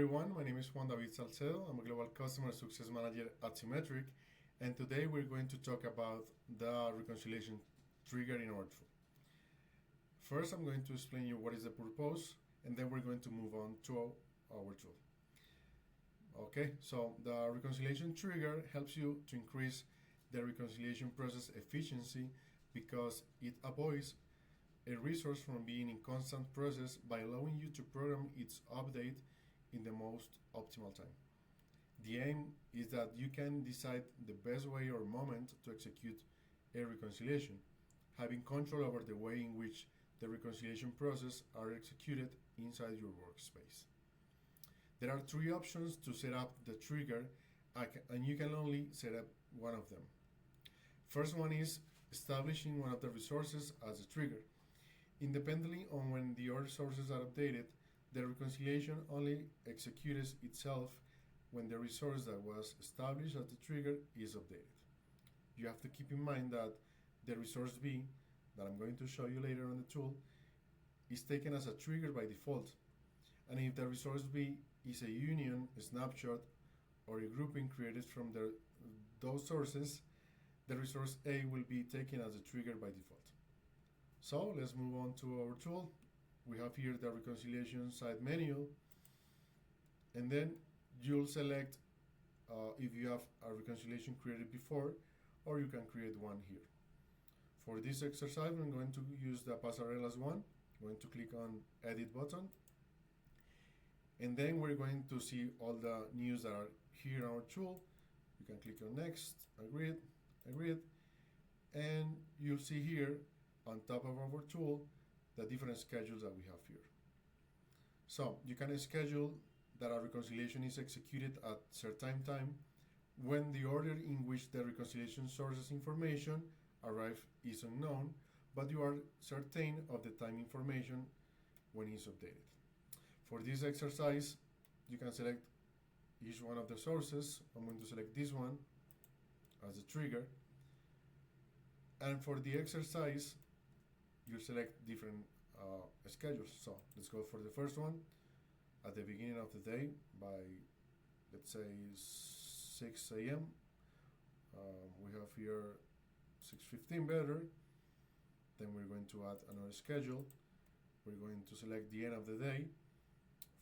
everyone, my name is Juan David Salcedo. I'm a Global Customer Success Manager at Simetrik, and today we're going to talk about the reconciliation trigger in our tool. First, I'm going to explain you what is the purpose, and then we're going to move on to our tool. Okay, so the reconciliation trigger helps you to increase the reconciliation process efficiency because it avoids a resource from being in constant process by allowing you to program its update in the most optimal time. The aim is that you can decide the best way or moment to execute a reconciliation, having control over the way in which the reconciliation process are executed inside your workspace. There are three options to set up the trigger, and you can only set up one of them. First one is establishing one of the resources as a trigger. Independently on when the other sources are updated, the reconciliation only executes itself when the resource that was established as the trigger is updated. You have to keep in mind that the resource B, that I'm going to show you later on the tool, is taken as a trigger by default. And if the resource B is a union, a snapshot, or a grouping created from those sources, the resource A will be taken as a trigger by default. So let's move on to our tool. We have here the reconciliation side menu, and then you'll select if you have a reconciliation created before, or you can create one here. For this exercise, I'm going to use the Passarelas one. I'm going to click on Edit button, and then we're going to see all the news that are here on our tool. You can click on Next, Agreed, and you'll see here on top of our tool the different schedules that we have here. So you can schedule that a reconciliation is executed at certain time when the order in which the reconciliation sources information arrive is unknown, but you are certain of the time information when it's updated. For this exercise, you can select each one of the sources. I'm going to select this one as a trigger. And for the exercise, you select different schedules. So let's go for the first one. At the beginning of the day by, let's say, 6 a.m. We have here 6:15 better. Then we're going to add another schedule. We're going to select the end of the day.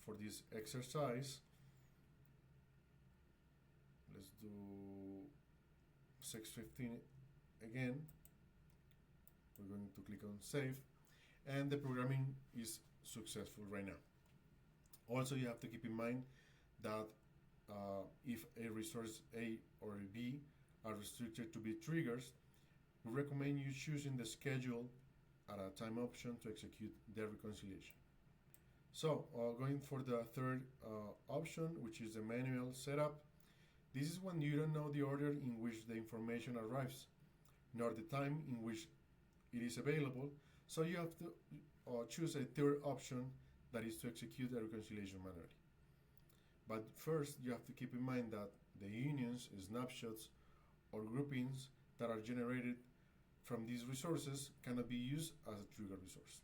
For this exercise, let's do 6:15 again. We're going to click on Save, and the programming is successful right now. Also, you have to keep in mind that if a resource A or a B are restricted to be triggers, we recommend you choosing the schedule at a time option to execute the reconciliation. So, going for the third option, which is the manual setup. This is when you don't know the order in which the information arrives, nor the time in which it is available, so you have to choose a third option, that is to execute the reconciliation manually. But first, you have to keep in mind that the unions, snapshots, or groupings that are generated from these resources cannot be used as a trigger resource.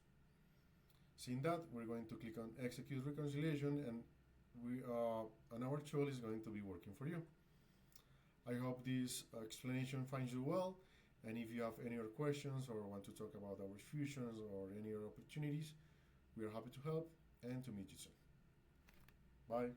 Seeing that, we're going to click on Execute Reconciliation, and our tool is going to be working for you. I hope this explanation finds you well. And if you have any other questions or want to talk about our fusions or any other opportunities, we are happy to help and to meet you soon. Bye.